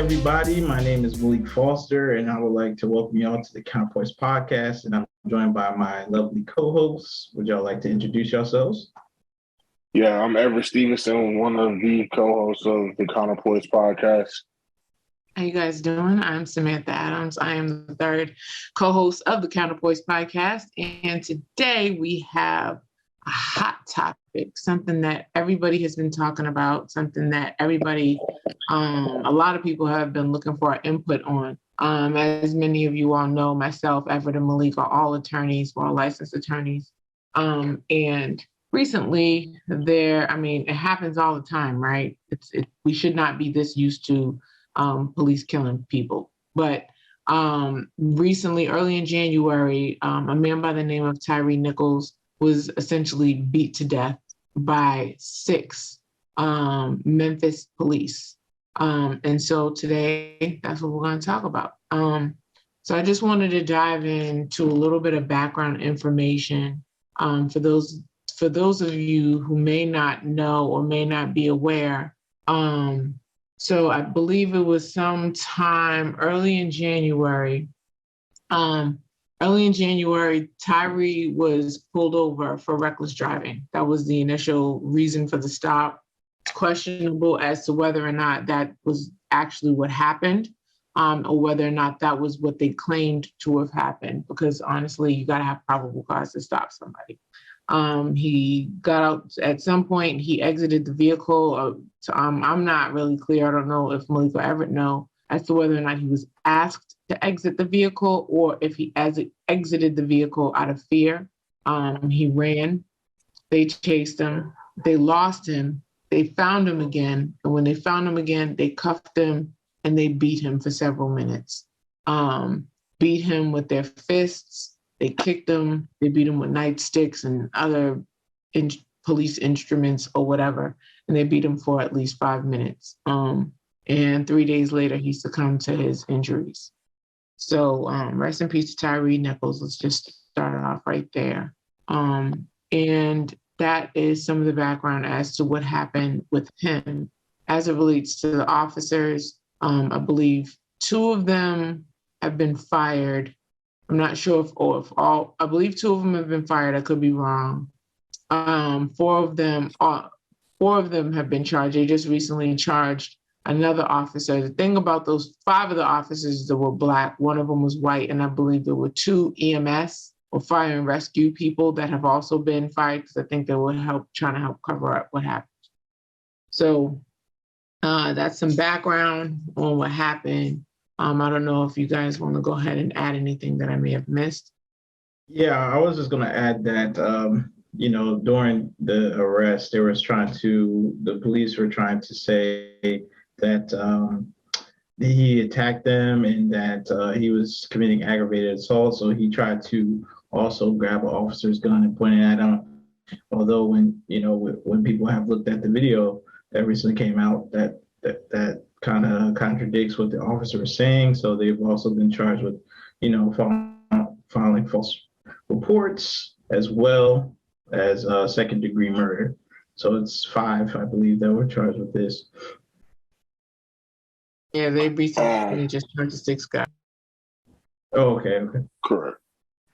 everybody. My name is Malik Foster, and I would like to welcome you all to the Counterpoints podcast. And I'm joined by my lovely co-hosts. Would y'all like to introduce yourselves? Yeah, I'm Everett Stevenson, one of the co-hosts of the Counterpoints podcast. How you guys doing? I'm Samantha Adams. I am the third co-host of the Counterpoints podcast. And today we have a hot topic, something that everybody has been talking about, something that everybody, a lot of people have been looking for input on. As many of you all know, myself, Everett, and Malik are all attorneys, we're all licensed attorneys. And recently it happens all the time, right? We should not be this used to police killing people. But recently, early in January, a man by the name of Tyre Nichols was essentially beat to death by 6 Memphis police. And so today, that's what we're going to talk about. So I just wanted to dive into a little bit of background information for those of you who may not know or may not be aware. So I believe it was sometime early in January. Tyre was pulled over for reckless driving. That was the initial reason for the stop. It's questionable as to whether or not that was actually what happened, or whether or not that was what they claimed to have happened, because honestly, you got to have probable cause to stop somebody. He got out at some point, he exited the vehicle. I'm not really clear. I don't know if Malik will ever know as to whether or not he was asked to exit the vehicle or if he exited the vehicle out of fear. He ran, they chased him, they lost him, they found him again. And when they found him again, they cuffed him and they beat him for several minutes. Beat him with their fists. They kicked him, they beat him with nightsticks and other police instruments or whatever, and they beat him for at least 5 minutes. And 3 days later, he succumbed to his injuries. So rest in peace to Tyre Nichols. Let's just start off right there. And that is some of the background as to what happened with him. As it relates to the officers, I believe 2 of them have been fired. I'm not sure if all, I believe 2 of them have been fired. I could be wrong. 4 of them have been charged. They just recently charged another officer. The thing about those 5 of the officers that were Black, 1 of them was white, and I believe there were 2 EMS or fire and rescue people that have also been fired, because I think they were trying to help cover up what happened. So that's some background on what happened. I don't know if you guys want to go ahead and add anything that I may have missed. Yeah, I was just going to add that, during the arrest, the police were trying to say that he attacked them and that he was committing aggravated assault. So he tried to also grab an officer's gun and point it at him. Although when people have looked at the video that recently came out, that kind of contradicts what the officer was saying. So they've also been charged with, filing false reports as well as second-degree murder. So it's 5, I believe, that were charged with this. Yeah, they recently just charged 6 guys. Oh, okay. Correct.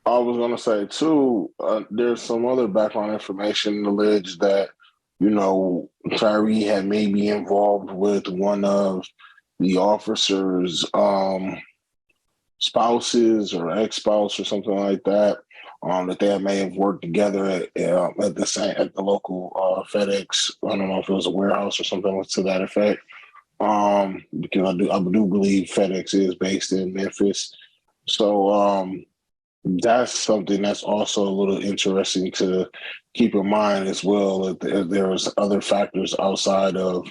I was going to say, too, there's some other background information alleged that, Tyre had maybe involved with one of the officers' spouses or ex-spouse or something like that. That they may have worked together at the local FedEx. I don't know if it was a warehouse or something to that effect. Because I do believe FedEx is based in Memphis. So that's something that's also a little interesting to keep in mind as well. That there's other factors outside of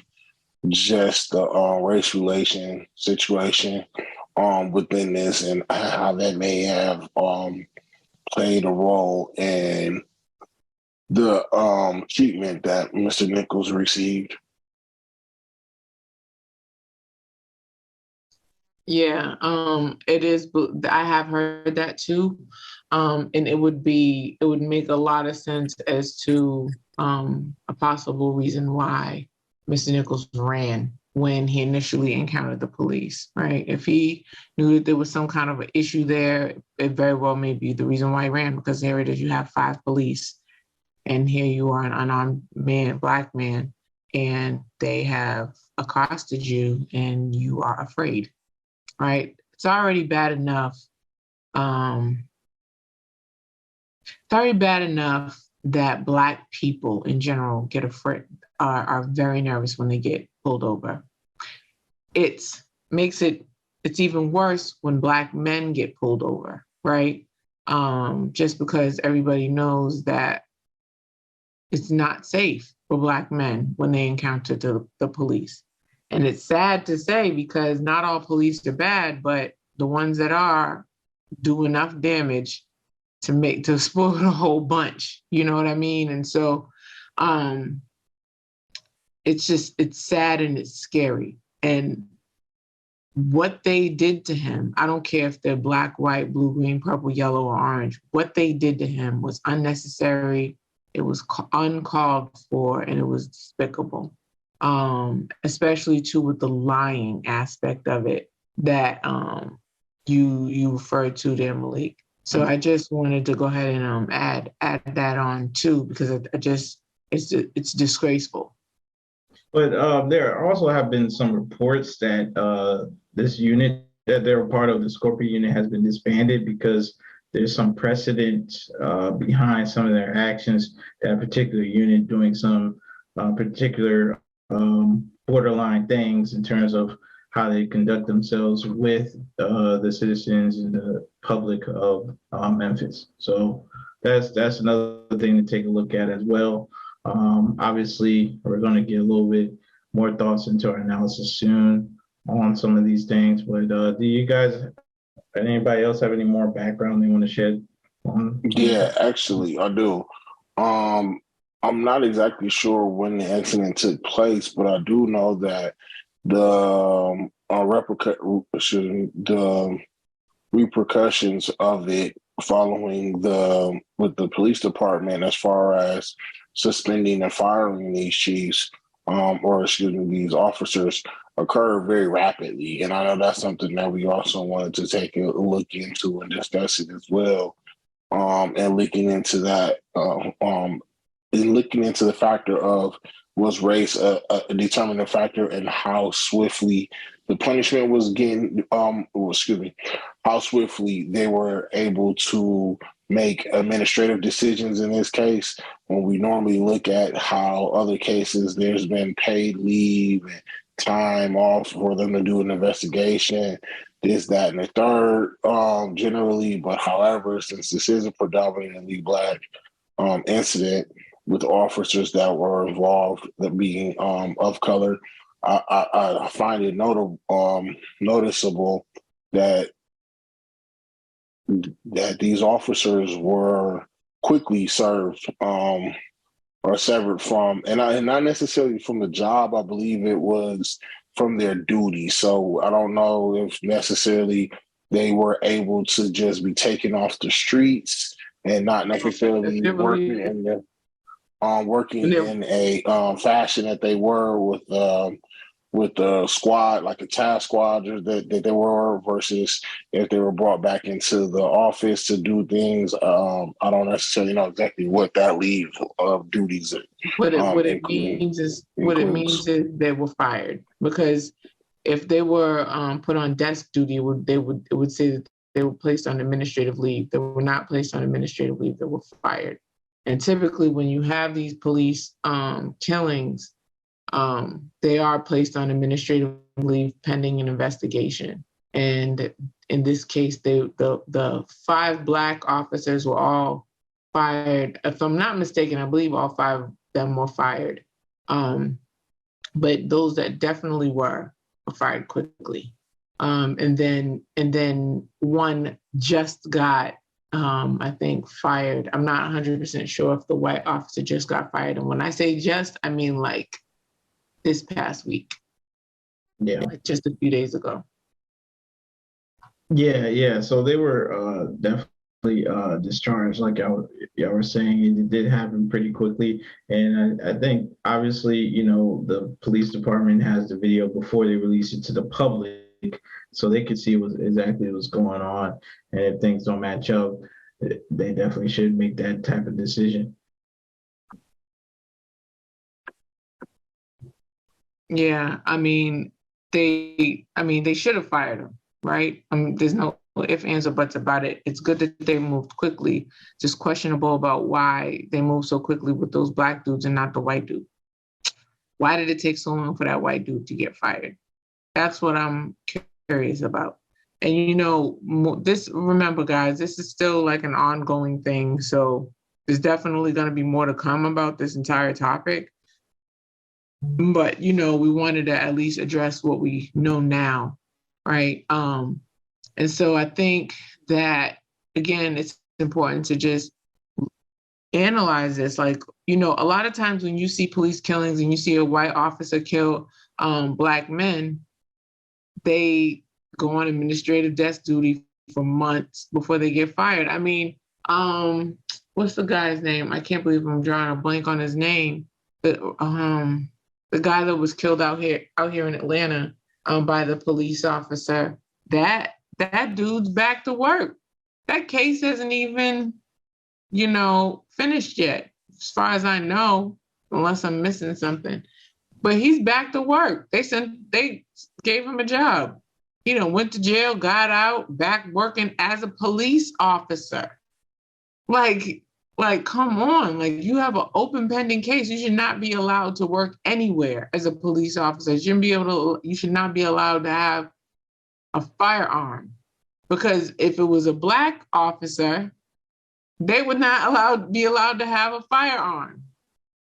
just the race relation situation within this, and how that may have played a role in the treatment that Mr. Nichols received. Yeah, it is. I have heard that too, and it would make a lot of sense as to a possible reason why Mr. Nichols ran. when he initially encountered the police, right? If he knew that there was some kind of an issue there, it very well may be the reason why he ran, because there it is, you have 5 police, and here you are, an unarmed man, Black man, and they have accosted you and you are afraid, right? It's already bad enough. It's already bad enough that Black people in general get afraid, are very nervous when they get pulled over. It's even worse when Black men get pulled over, right? Just because everybody knows that it's not safe for Black men when they encounter the police. And it's sad to say, because not all police are bad, but the ones that are do enough damage to spoil a whole bunch, you know what I mean? And so it's sad and it's scary. And what they did to him, I don't care if they're black, white, blue, green, purple, yellow, or orange, what they did to him was unnecessary, it was uncalled for, and it was despicable. Especially too with the lying aspect of it that you referred to there, Malik. So I just wanted to go ahead and add that on too, because it's disgraceful. But there also have been some reports that this unit that they're a part of, the Scorpion unit, has been disbanded because there's some precedent behind some of their actions. That particular unit doing some particular borderline things in terms of how they conduct themselves with the citizens and the public of Memphis. So that's another thing to take a look at as well. Obviously, we're going to get a little bit more thoughts into our analysis soon on some of these things. But do you guys, anybody else have any more background they want to shed on? Yeah, actually, I do. I'm not exactly sure when the accident took place, but I do know that the repercussions of it following with the police department, as far as suspending and firing these chiefs, these officers, occurred very rapidly. And I know that's something that we also wanted to take a look into and discuss it as well. And looking into that, and looking into the factor of, was race a determining factor in how swiftly the punishment was getting, how swiftly they were able to make administrative decisions in this case, when we normally look at how other cases, there's been paid leave and time off for them to do an investigation, this, that, and the third, generally. But however, since this is a predominantly Black incident with officers that were involved, that being of color, I find it noticeable that these officers were quickly served or severed from, and not necessarily from the job. I believe it was from their duty. So I don't know if necessarily they were able to just be taken off the streets and not necessarily working in a fashion that they were with the squad, like a task squad that they were, versus if they were brought back into the office to do things. I don't necessarily know exactly what that leave of duties. What it means is they were fired, because if they were put on desk duty, it would say that they were placed on administrative leave. They were not placed on administrative leave. They were fired. And typically, when you have these police killings, they are placed on administrative leave pending an investigation. And in this case, the 5 Black officers were all fired. If I'm not mistaken, I believe all 5 of them were fired. But those that definitely were fired quickly. And then one just got, I think, fired. I'm not 100% sure if the white officer just got fired. And when I say just, I mean like this past week. Yeah. Like just a few days ago. Yeah. So they were definitely discharged, like y'all were saying. It did happen pretty quickly, and I think obviously, the police department has the video before they release it to the public, so they could see exactly what's going on, and if things don't match up, they definitely should make that type of decision. Yeah, they should have fired him, right? There's no ifs, ands, or buts about it. It's good that they moved quickly. Just questionable about why they moved so quickly with those black dudes and not the white dude. Why did it take so long for that white dude to get fired? That's what I'm curious about. And remember, guys, this is still like an ongoing thing. So there's definitely going to be more to come about this entire topic. But, we wanted to at least address what we know now, right? And so I think that, again, it's important to just analyze this. Like, a lot of times when you see police killings and you see a white officer kill Black men, they go on administrative desk duty for months before they get fired. What's the guy's name? I can't believe I'm drawing a blank on his name. The guy that was killed out here in Atlanta by the police officer, that dude's back to work. That case isn't even, finished yet, as far as I know, unless I'm missing something. But he's back to work. They gave him a job. He went to jail, got out, back working as a police officer. Like, come on, you have an open pending case. You should not be allowed to work anywhere as a police officer. You should not be allowed to have a firearm, because if it was a Black officer, they would not be allowed to have a firearm.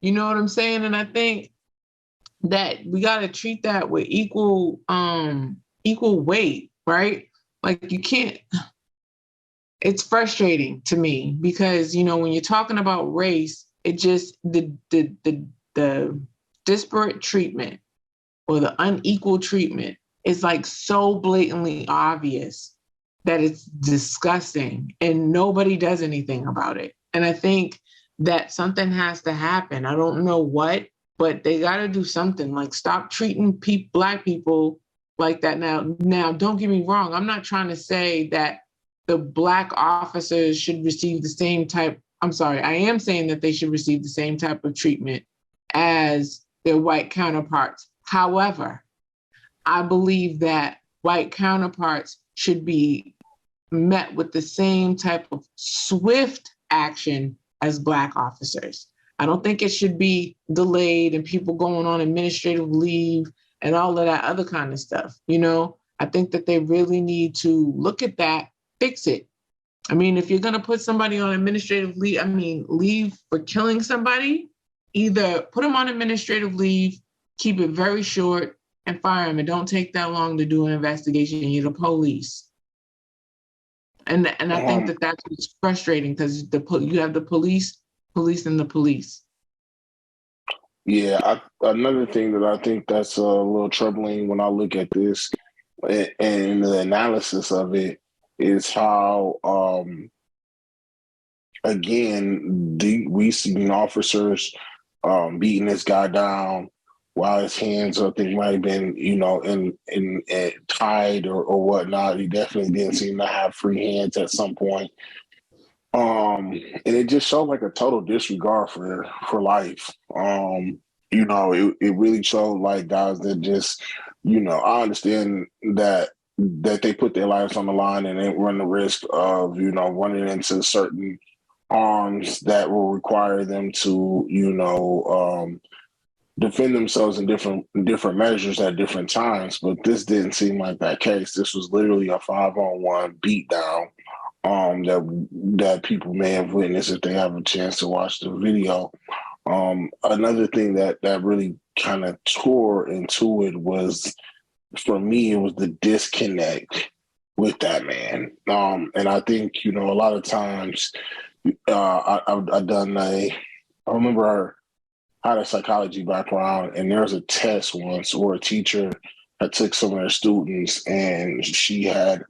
You know what I'm saying? And I think that we got to treat that with equal weight, right? Like, you can't. It's frustrating to me because, when you're talking about race, it just, the disparate treatment or the unequal treatment is like so blatantly obvious that it's disgusting and nobody does anything about it. And I think that something has to happen. I don't know what, but they got to do something, like stop treating Black people like that. Now, don't get me wrong. I'm not trying to say that the Black officers should receive the same type. I'm sorry, I am saying that they should receive the same type of treatment as their white counterparts. However, I believe that white counterparts should be met with the same type of swift action as Black officers. I don't think it should be delayed and people going on administrative leave and all of that other kind of stuff. I think that they really need to look at that, fix it. If you're going to put somebody on administrative leave for killing somebody, either put them on administrative leave, keep it very short, and fire them. It don't take that long to do an investigation. You're the police. And I think that that's what's frustrating, because you have the police and the police. Yeah, another thing that I think that's a little troubling when I look at this and the analysis of it is how, again, we see officers beating this guy down while his hands, I think, might have been, in tied or whatnot. He definitely didn't seem to have free hands at some point. And it just showed like a total disregard for life. It really showed like guys that just, I understand that they put their lives on the line and they run the risk of, running into certain harms that will require them to, defend themselves in different measures at different times. But this didn't seem like that case. This was literally a 5-on-1 beatdown that people may have witnessed if they have a chance to watch the video. Another thing that really kind of tore into it was, for me, it was the disconnect with that man. And I think, a lot of times I've done I remember I had a psychology background, and there was a test once where a teacher had took some of their students, and she had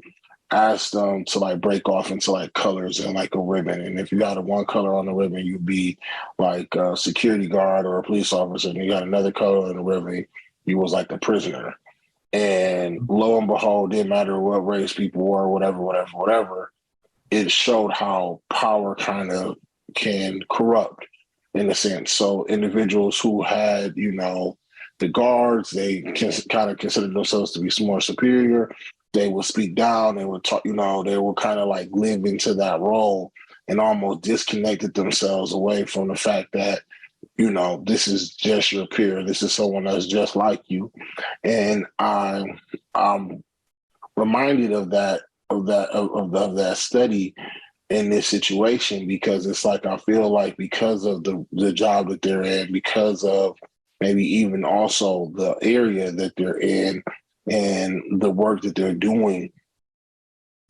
asked them to like break off into like colors and like a ribbon. And if you got a one color on the ribbon, you'd be like a security guard or a police officer. And you got another color on the ribbon, you was like the prisoner. And lo and behold, didn't matter what race people were, whatever. It showed how power kind of can corrupt in a sense. So individuals who had, the guards, they kind of considered themselves to be more superior. They would speak down. They would talk, they would kind of like live into that role and almost disconnected themselves away from the fact that, this is just your peer. This is someone that's just like you. And I'm reminded of that study in this situation, because it's like I feel like because of the job that they're in, because of maybe even also the area that they're in and the work that they're doing,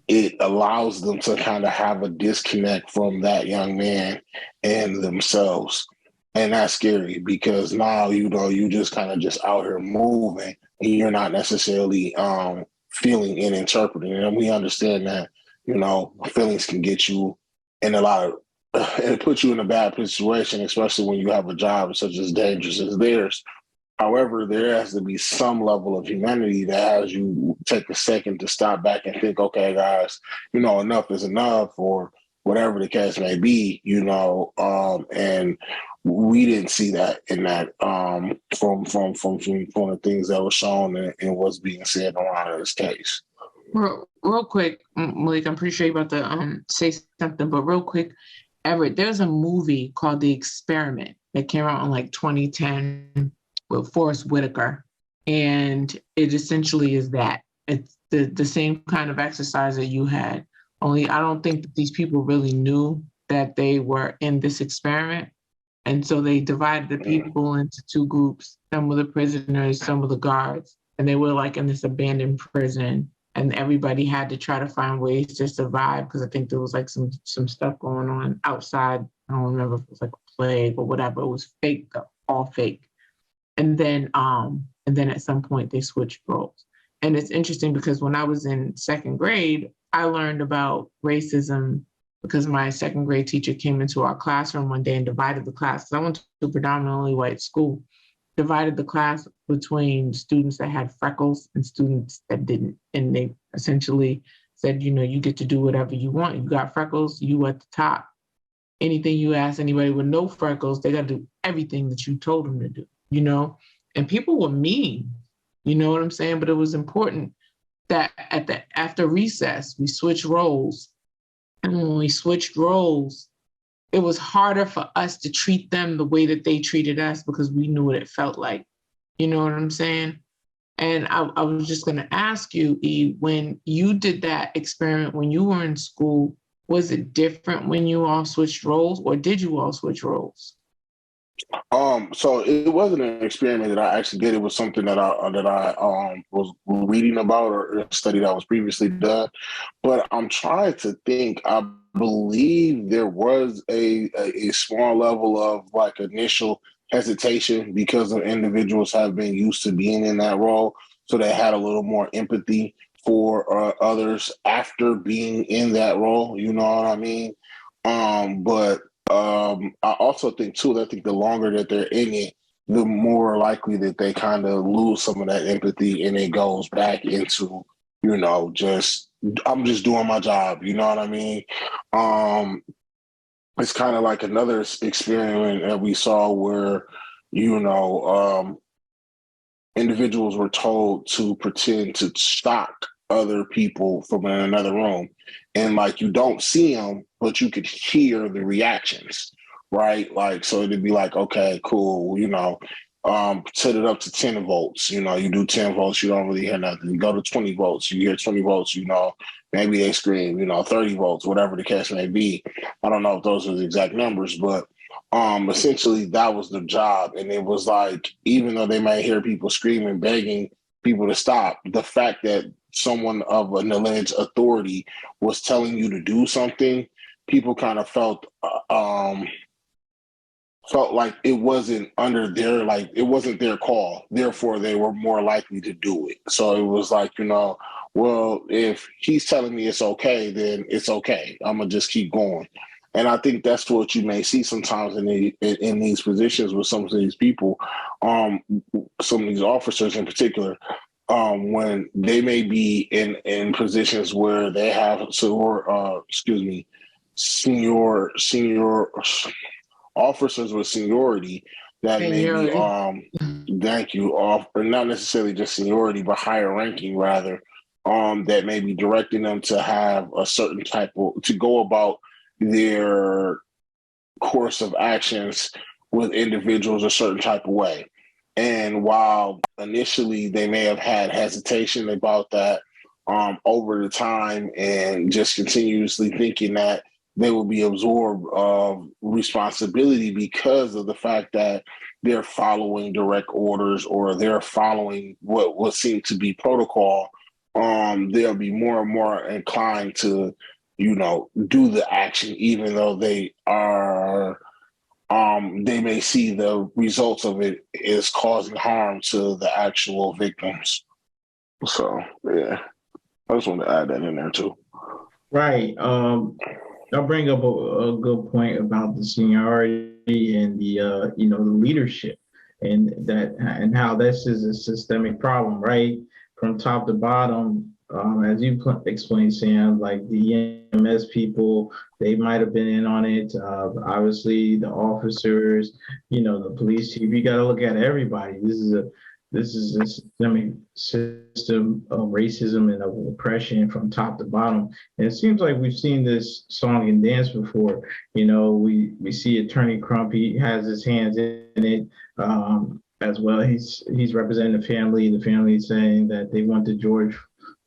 it allows them to kind of have a disconnect from that young man and themselves. And that's scary, because now, you just kind of just out here moving and you're not necessarily feeling and interpreting. And we understand that, feelings can get you in a lot of, it puts you in a bad situation, especially when you have a job such as dangerous as theirs. However, there has to be some level of humanity that has you take a second to stop back and think, okay, guys, enough is enough, or whatever the case may be, and we didn't see that in that from the things that were shown and what's being said around this case. Real quick, Malik, I'm pretty sure you're about to say something, but real quick, Everett, there's a movie called The Experiment that came out in like 2010 with Forrest Whitaker, and it essentially is that. It's the same kind of exercise that you had, only I don't think that these people really knew that they were in this experiment. And so they divided the people into two groups. Some were the prisoners, some were the guards, and they were like in this abandoned prison. And everybody had to try to find ways to survive, because I think there was like some stuff going on outside. I don't remember if it was like a plague or whatever. It was fake though, all fake. And then at some point they switched roles. And it's interesting because when I was in second grade, I learned about racism because my second grade teacher came into our classroom one day and divided the class. Because I went to a predominantly white school, divided the class between students that had freckles and students that didn't. And they essentially said, you get to do whatever you want. You got freckles, you at the top. Anything you ask anybody with no freckles, they got to do everything that you told them to do, And people were mean, you know what I'm saying? But it was important that after recess, we switched roles. And when we switched roles, it was harder for us to treat them the way that they treated us, because we knew what it felt like. You know what I'm saying? And I was just going to ask you, E, when you did that experiment, when you were in school, was it different when you all switched roles, or did you all switch roles? So it wasn't an experiment that I actually did. It was something that I was reading about, or a study that was previously done. But I'm trying to think. I believe there was a small level of like initial hesitation because of individuals have been used to being in that role, so they had a little more empathy for others after being in that role. You know what I mean? But I also think too that the longer that they're in it, the more likely that they kind of lose some of that empathy, and it goes back into, just I'm just doing my job. You know what I mean? It's kind of like another experiment that we saw where, individuals were told to pretend to stalk other people from another room. And like, you don't see them, but you could hear the reactions, right? Like, so it'd be like, okay, cool, set it up to 10 volts. You do 10 volts, you don't really hear nothing. You go to 20 volts, you hear 20 volts, maybe they scream, 30 volts, whatever the case may be. I don't know if those are the exact numbers, but essentially that was the job. And it was like, even though they might hear people screaming, begging people to stop, the fact that someone of an alleged authority was telling you to do something, people kind of felt like it wasn't it wasn't their call. Therefore, they were more likely to do it. So it was like, well, if he's telling me it's okay, then it's okay. I'm gonna just keep going. And I think that's what you may see sometimes in these positions with some of these people, some of these officers in particular, when they may be in positions where they have senior officers with seniority that Seniority. may be thank you, or not necessarily just seniority, but higher ranking rather, that may be directing them to have a certain type of to go about their course of actions with individuals a certain type of way. And while initially they may have had hesitation about that, over the time and just continuously thinking that they will be absorbed of responsibility because of the fact that they're following direct orders or they're following what seemed to be protocol, they'll be more and more inclined to, do the action, even though they may see the results of it is causing harm to the actual victims. So, yeah, I just want to add that in there too. Right. I'll bring up a good point about the seniority and the leadership, and how this is a systemic problem, right? From top to bottom, as you explained, Sam, like the EMS people, they might have been in on it. Obviously, the officers, the police chief. You got to look at everybody. This is a systemic system of racism and of oppression from top to bottom. And it seems like we've seen this song and dance before. We see Attorney Crump. He has his hands in it. As well, he's representing the family. The family saying that they want the George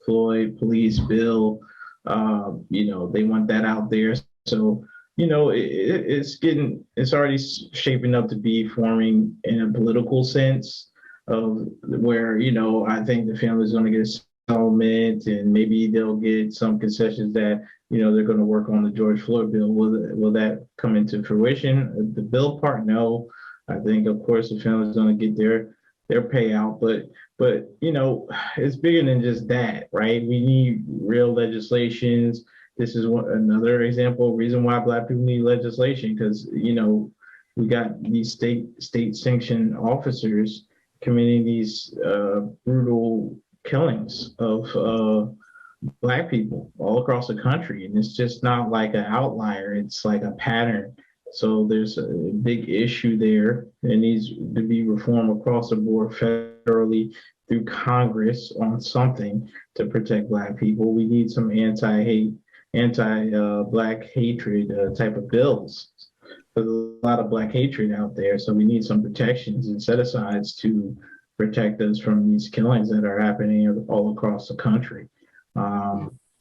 Floyd police bill. They want that out there. So, it's already shaping up to be forming in a political sense of where, I think the family is going to get a settlement and maybe they'll get some concessions that, they're going to work on the George Floyd bill. Will that come into fruition? The bill part, no. I think, of course, the family's going to get their payout, but it's bigger than just that, right? We need real legislations. This is another example, reason why Black people need legislation, because we got these state sanctioned officers committing these brutal killings of Black people all across the country, and it's just not like an outlier; it's like a pattern. So there's a big issue there. It needs to be reformed across the board federally through Congress on something to protect Black people. We need some anti-Black hatred type of bills. There's a lot of Black hatred out there, so we need some protections and set-asides to protect us from these killings that are happening all across the country.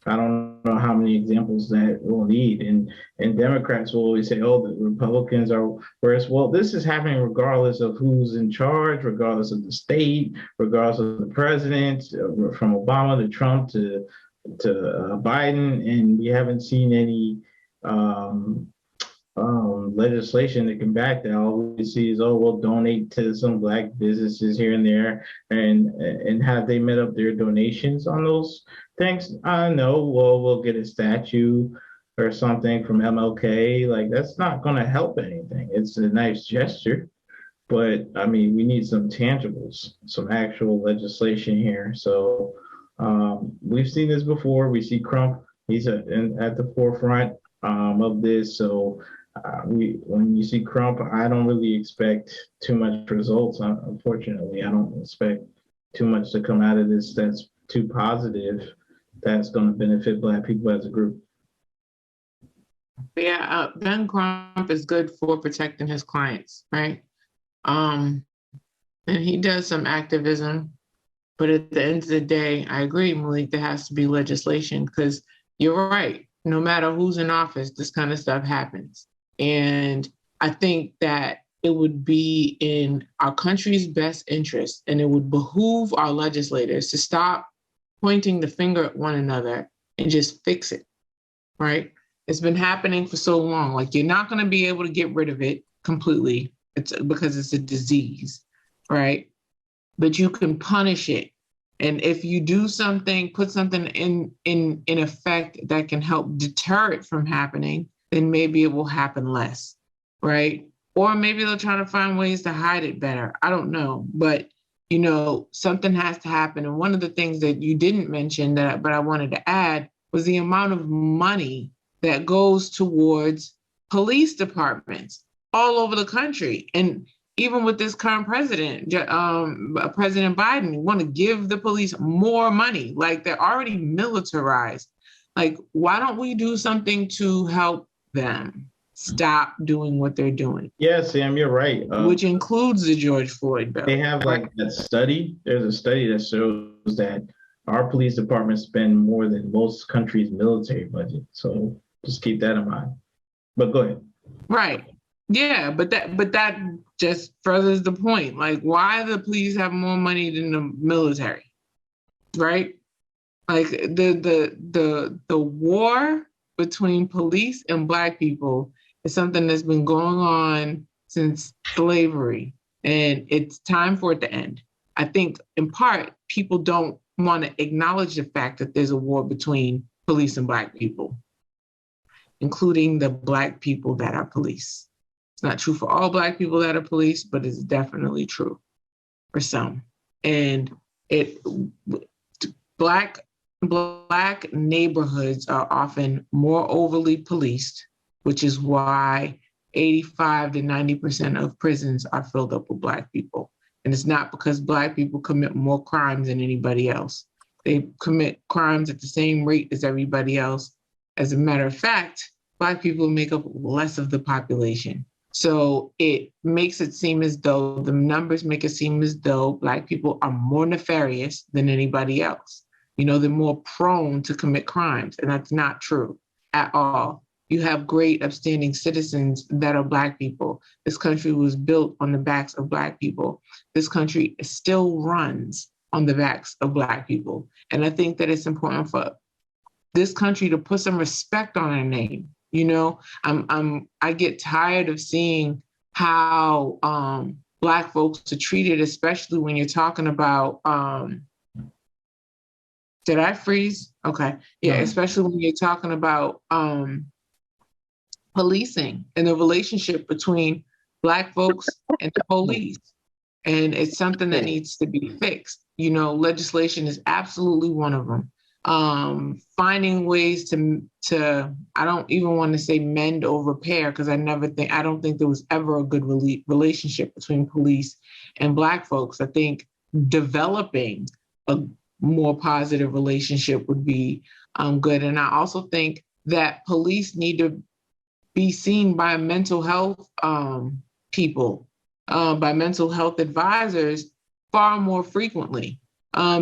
I don't know how many examples that we'll need. And Democrats will always say, oh, the Republicans are worse. Well, this is happening regardless of who's in charge, regardless of the state, regardless of the president, from Obama to Trump to Biden. And we haven't seen any legislation that can back that. All we see is, oh, we'll donate to some Black businesses here and there. And have they met up their donations on those things? No. Well, we'll get a statue or something from MLK. Like, that's not going to help anything. It's a nice gesture, but I mean, we need some tangibles, some actual legislation here. So we've seen this before. We see Crump. He's at the forefront of this. So when you see Crump, I don't really expect too much results. Unfortunately, I don't expect too much to come out of this that's too positive, that's going to benefit Black people as a group. Yeah, Ben Crump is good for protecting his clients, right? And he does some activism, but at the end of the day, I agree, Malik, there has to be legislation, because you're right. No matter who's in office, this kind of stuff happens. And I think that it would be in our country's best interest, and it would behoove our legislators to stop pointing the finger at one another and just fix it, right? It's been happening for so long. Like, you're not going to be able to get rid of it completely. It's because it's a disease, right? But you can punish it And if you do something, put something in effect that can help deter it from happening, then maybe it will happen less, right? Or maybe they'll try to find ways to hide it better. I don't know, but something has to happen. And one of the things that you didn't mention but I wanted to add was the amount of money that goes towards police departments all over the country. And even with this current president, President Biden, want to give the police more money. Like, they're already militarized. Like, why don't we do something to help them stop doing what they're doing? Yeah, Sam, you're right. Which includes the George Floyd bill. They have like that study. There's a study that shows that our police departments spend more than most countries' military budget. So just keep that in mind. But go ahead. Right. Yeah, but that just furthers the point. Like, why the police have more money than the military, right? Like the war between police and Black people is something that's been going on since slavery, and it's time for it to end. I think in part people don't want to acknowledge the fact that there's a war between police and Black people, including the Black people that are police. It's not true for all Black people that are police, but it's definitely true for some. And Black neighborhoods are often more overly policed, which is why 85 to 90% of prisons are filled up with Black people. And it's not because Black people commit more crimes than anybody else. They commit crimes at the same rate as everybody else. As a matter of fact, Black people make up less of the population. So it makes it seem as though, the numbers make it seem as though Black people are more nefarious than anybody else. They're more prone to commit crimes, and that's not true at all. You have great upstanding citizens that are Black people. This country was built on the backs of Black people. This country still runs on the backs of Black people. And I think that it's important for this country to put some respect on our name. I get tired of seeing how Black folks are treated, especially when you're talking about, did I freeze? Okay. Yeah, especially when you're talking about policing and the relationship between Black folks and the police. And it's something that needs to be fixed. Legislation is absolutely one of them. Finding ways to I don't even want to say mend or repair, because I don't think there was ever a good relationship between police and Black folks. I think developing a more positive relationship would be good. And I also think that police need to be seen by mental health people, by mental health advisors far more frequently.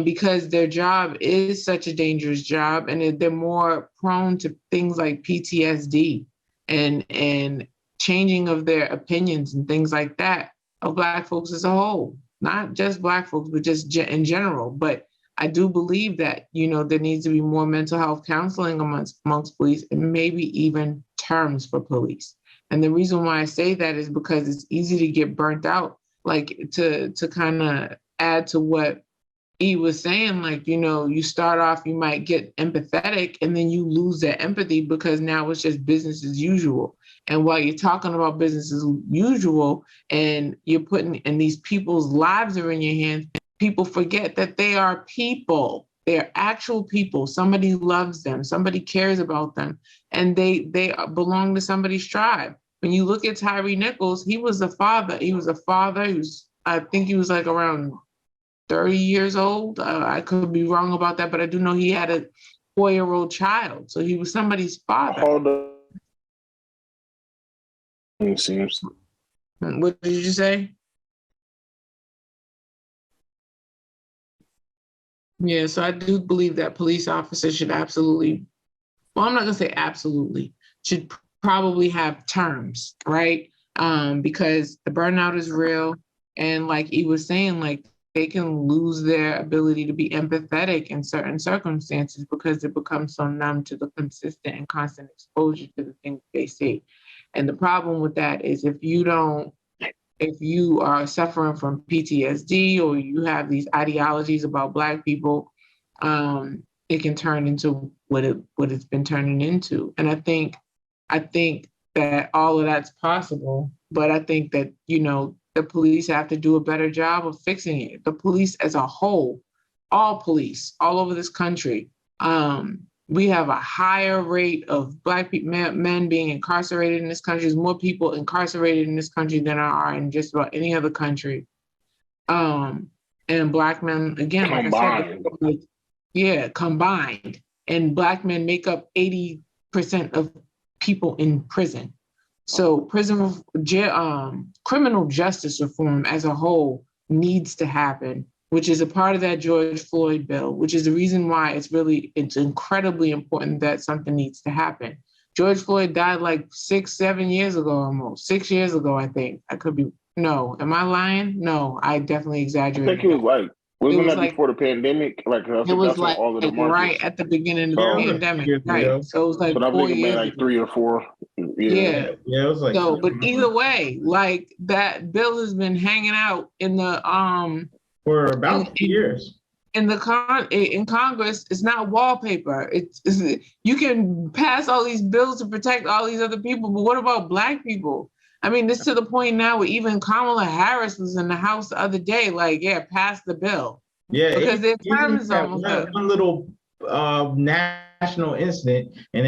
Because their job is such a dangerous job, and they're more prone to things like PTSD and changing of their opinions and things like that of Black folks as a whole, not just Black folks, but just in general. But I do believe that, there needs to be more mental health counseling amongst police, and maybe even terms for police. And the reason why I say that is because it's easy to get burnt out, like to kind of add to what he was saying, like, you start off, you might get empathetic, and then you lose that empathy because now it's just business as usual. And while you're talking about business as usual and you're putting, and these people's lives are in your hands, people forget that they are people. They're actual people. Somebody loves them. Somebody cares about them. And they belong to somebody's tribe. When you look at Tyre Nichols, he was a father. I think he was like around 30 years old. I could be wrong about that, but I do know he had a 4-year-old child. So he was somebody's father. Hold on. What did you say? Yeah, so I do believe that police officers should absolutely, well, I'm not gonna say absolutely, should probably have terms, right? Because the burnout is real. And like he was saying, like, they can lose their ability to be empathetic in certain circumstances because it becomes so numb to the consistent and constant exposure to the things they see. And the problem with that is if you don't if you are suffering from PTSD or you have these ideologies about Black people, it can turn into what it's been turning into. And I think that all of that's possible, but I think that, the police have to do a better job of fixing it. The police as a whole, all police all over this country, we have a higher rate of Black people, men being incarcerated in this country. There's more people incarcerated in this country than there are in just about any other country. And Black men, again, like Combined. I said, combined. And Black men make up 80% of people in prison. So criminal justice reform as a whole needs to happen, which is a part of that George Floyd bill, which is the reason why it's incredibly important that something needs to happen. George Floyd died like 6-7 years ago, almost 6 years ago, I think. No, am I lying? No, I definitely I exaggerated. think it was like, wasn't that like- before the pandemic? Like, I It think was that's when like all of the marches. right at the beginning of So- the pandemic, years right? ago. So it was like But I 4 think it years made like ago. 3 or 4. Yeah. Yeah, it was like. So, but either way, like that bill has been hanging out in the for about 2 years. in Congress. It's not wallpaper. It's you can pass all these bills to protect all these other people, but what about Black people? I mean, it's to the point now where even Kamala Harris was in the House the other day, like, pass the bill. Yeah, Because their term even is that almost one little national incident, and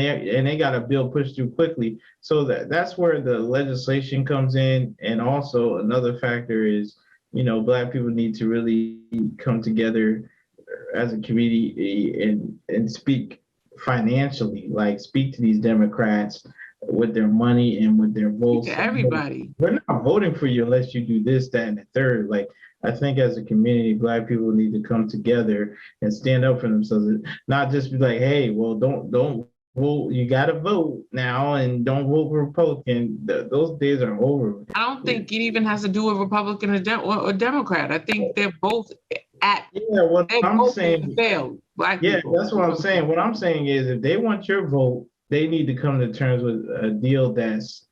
they got a bill pushed through quickly. So that's where the legislation comes in, and also another factor is, Black people need to really come together as a community and speak financially, like speak to these Democrats with their money and with their votes. to everybody. We're not voting for you unless you do this, that, and the third. Like, I think as a community, Black people need to come together and stand up for themselves, not just be like, hey, well, don't vote. You got to vote now, and don't vote for Republican. Those days are over. I don't think it even has to do with Republican or Democrat. I think they're both What I'm saying, failed. Black people. that's what I'm saying. What I'm saying is, if they want your vote, they need to come to terms with a deal that's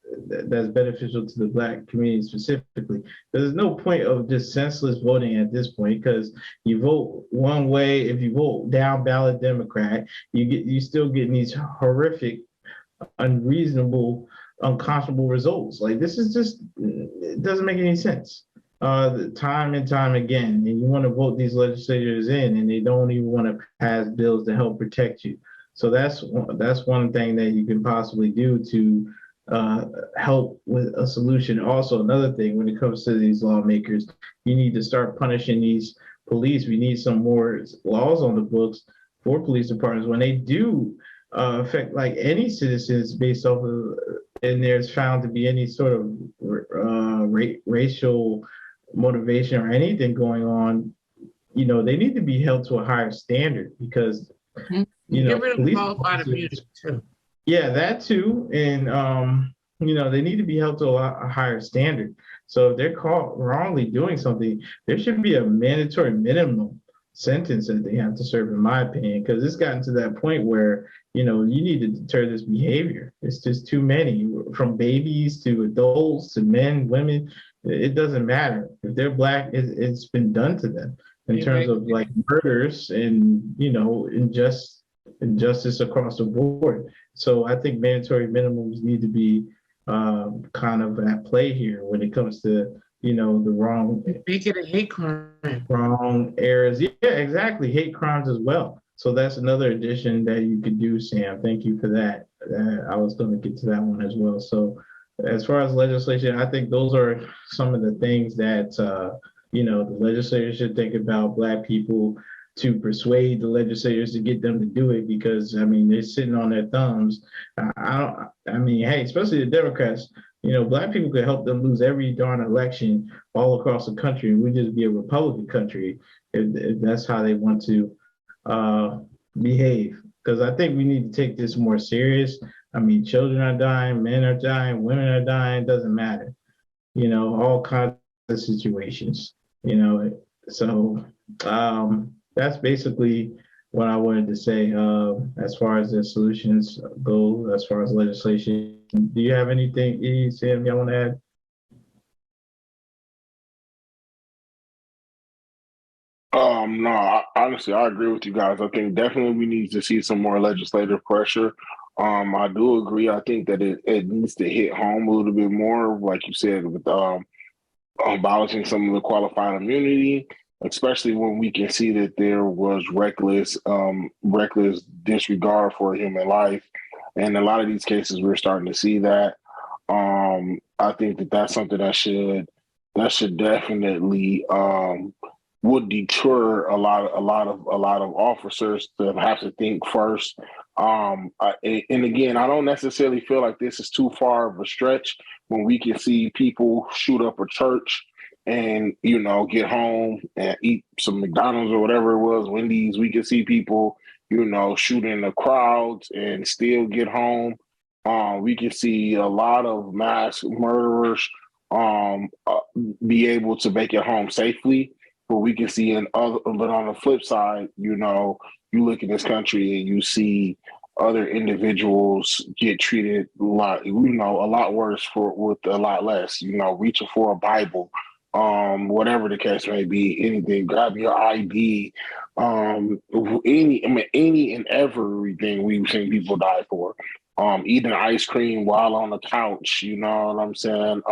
beneficial to the Black community specifically. There's no point of just senseless voting at this point, because you vote one way. If you vote down ballot Democrat, you still getting these horrific, unreasonable, unconscionable results. Like, this is just, it doesn't make any sense. Time and time again, and you want to vote these legislators in, and they don't even want to pass bills to help protect you. So that's one thing that you can possibly do to help with a solution. Also, another thing, when it comes to these lawmakers, you need to start punishing these police. We need some more laws on the books for police departments when they do affect like any citizens based off of, and there's found to be any sort of racial motivation or anything going on. They need to be held to a higher standard, because get rid of qualified immunity too. Yeah, that too. And they need to be held to a higher standard. So if they're caught wrongly doing something, there should be a mandatory minimum sentence that they have to serve, in my opinion, because it's gotten to that point where, you need to deter this behavior. It's just too many, from babies to adults to men, women. It doesn't matter. If they're Black, it's been done to them in terms of like murders and, injustice across the board. So I think mandatory minimums need to be kind of at play here when it comes to, the wrong. Make it a hate crime. Wrong errors. Yeah, exactly. Hate crimes as well. So that's another addition that you could do, Sam. Thank you for that. I was going to get to that one as well. So as far as legislation, I think those are some of the things that, the legislators should think about. Black people, to persuade the legislators to get them to do it, because they're sitting on their thumbs. Hey, especially the Democrats, Black people could help them lose every darn election all across the country, and we'd just be a Republican country if that's how they want to behave. Because I think we need to take this more serious. Children are dying, men are dying, women are dying, doesn't matter. All kinds of situations, so that's basically what I wanted to say as far as the solutions go, as far as legislation. Do you have anything, Sam, y'all want to add? No, honestly, I agree with you guys. I think definitely we need to see some more legislative pressure. I do agree. I think that it needs to hit home a little bit more, like you said, with abolishing some of the qualified immunity, especially when we can see that there was reckless disregard for human life. And a lot of these cases, we're starting to see that. I think that that's something that should definitely would deter a lot of officers to have to think first. And again, I don't necessarily feel like this is too far of a stretch when we can see people shoot up a church and get home and eat some McDonald's or whatever it was, Wendy's. We can see people shooting the crowds and still get home. We can see a lot of mass murderers be able to make it home safely. But we can see but on the flip side, you look in this country and you see other individuals get treated a lot worse with a lot less, reaching for a Bible, whatever the case may be, anything, grab your ID, any and everything we've seen people die for. Eating ice cream while on the couch, you know what I'm saying?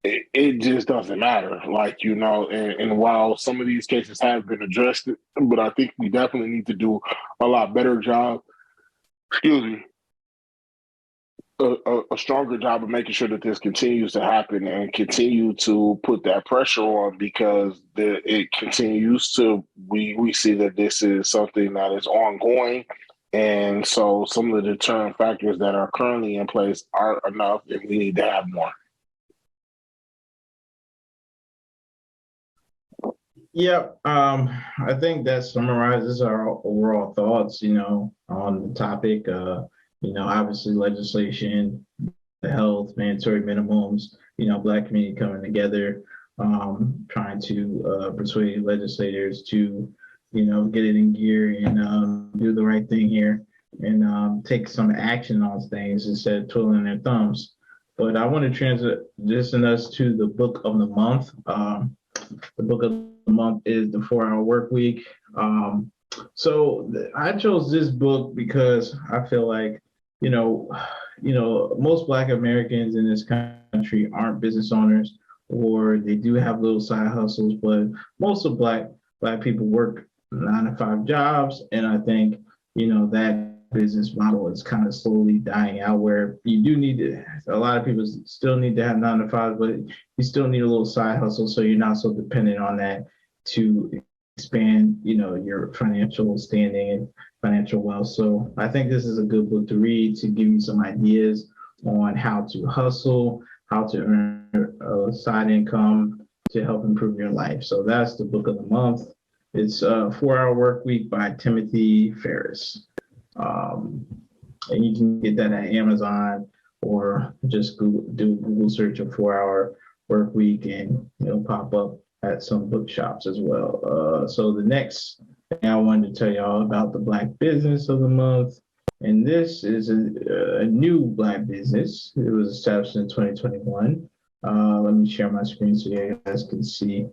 It just doesn't matter. Like, and while some of these cases have been addressed, but I think we definitely need to do a lot better job, excuse me, a stronger job of making sure that this continues to happen and continue to put that pressure on, because it continues to, we see that this is something that is ongoing. And so some of the deterrent factors that are currently in place aren't enough, and we need to have more. Yep. I think that summarizes our overall thoughts, on the topic. Obviously legislation, the health, mandatory minimums, Black community coming together, trying to persuade legislators to, get it in gear and do the right thing here and take some action on things instead of twiddling their thumbs. But I want to transition us to the book of the month. The book of the month is The 4-Hour Work Week. So I chose this book because I feel like, most Black Americans in this country aren't business owners, or they do have little side hustles, but most of Black people work 9-to-5 jobs. And I think, that business model is kind of slowly dying out, where you do need to, a lot of people still need to have 9-to-5, but you still need a little side hustle so you're not so dependent on that to expand, your financial standing and financial wealth. So I think this is a good book to read to give you some ideas on how to hustle, how to earn a side income to help improve your life. So that's the book of the month. It's a 4-Hour Work Week by Timothy Ferriss. And you can get that at Amazon, or just do a Google search of 4-Hour Work Week and it'll pop up at some bookshops as well. So the next thing I wanted to tell y'all about the Black business of the month. And this is a new Black business. It was established in 2021. Let me share my screen so you guys can see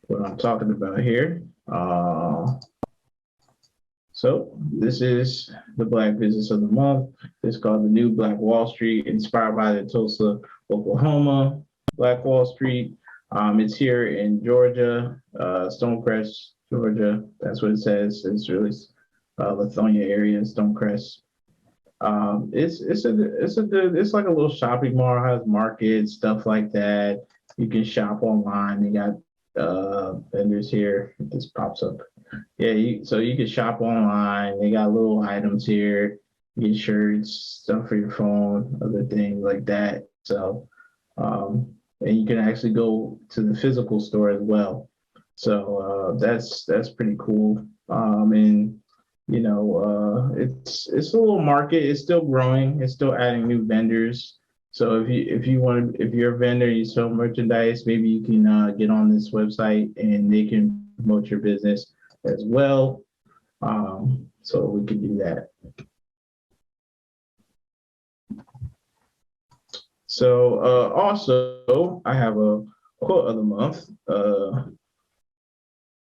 what I'm talking about here. So this is the Black business of the month. It's called the New Black Wall Street, inspired by the Tulsa, Oklahoma Black Wall Street. It's here in Georgia, Stonecrest, Georgia. That's what it says. It's really Lithonia area, Stonecrest. It's like a little shopping mall, has markets, stuff like that. You can shop online. They got vendors here. This pops up. Yeah, so you can shop online. They got little items here. You get shirts, stuff for your phone, other things like that. So, and you can actually go to the physical store as well. So that's pretty cool. And it's a little market. It's still growing. It's still adding new vendors. So if you're a vendor, you sell merchandise, maybe you can get on this website and they can promote your business as well. So we can do that. So also, I have a quote of the month.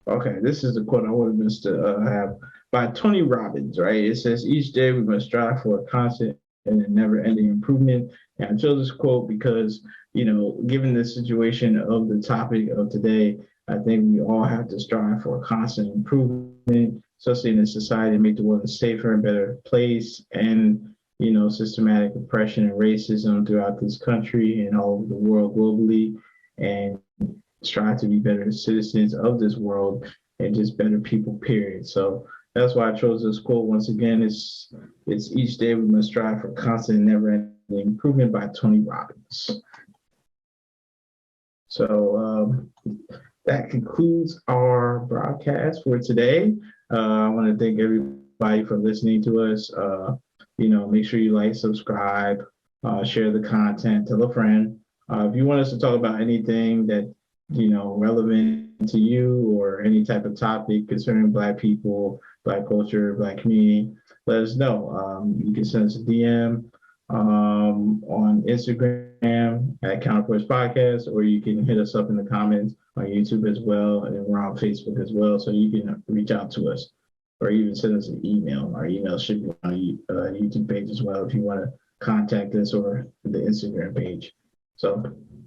Okay, this is the quote I would have missed to have by Tony Robbins, right? It says, "Each day we must strive for a constant and a never-ending improvement." And I chose this quote because, given the situation of the topic of today, I think we all have to strive for constant improvement, especially in this society, to make the world a safer and better place. And, systematic oppression and racism throughout this country and all over the world globally. And strive to be better citizens of this world and just better people, period. So that's why I chose this quote. Once again, it's each day we must strive for constant and never-ending improvement by Tony Robbins. So that concludes our broadcast for today. I want to thank everybody for listening to us. Make sure you like, subscribe, share the content, tell a friend. If you want us to talk about anything that relevant to you or any type of topic concerning Black people, Black culture, Black community, let us know. You can send us a DM on Instagram at Counterpoise Podcast, or you can hit us up in the comments on YouTube as well, and we're on Facebook as well, so you can reach out to us or even send us an email. Our email should be on the YouTube page as well if you want to contact us, or the Instagram page. So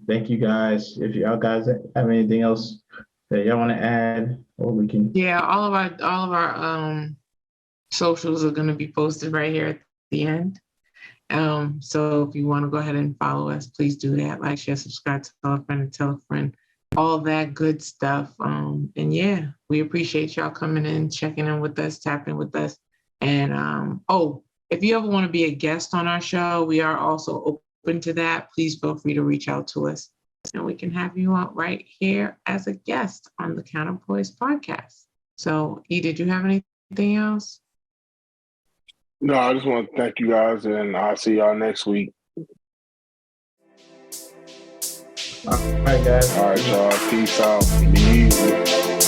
thank you guys. If y'all guys have anything else that y'all want to add, or we can. Yeah, all of our socials are going to be posted right here at the end. So if you want to go ahead and follow us, please do that. Like, share, subscribe, tell a friend, all that good stuff. And yeah, we appreciate y'all coming in, checking in with us, tapping with us. And if you ever want to be a guest on our show, we are also open to that. Please feel free to reach out to us, and we can have you out right here as a guest on the Counterpoise Podcast. So, E, did you have anything else? No, I just want to thank you guys, and I'll see y'all next week. All right, guys. All right, y'all. Peace out. Be easy.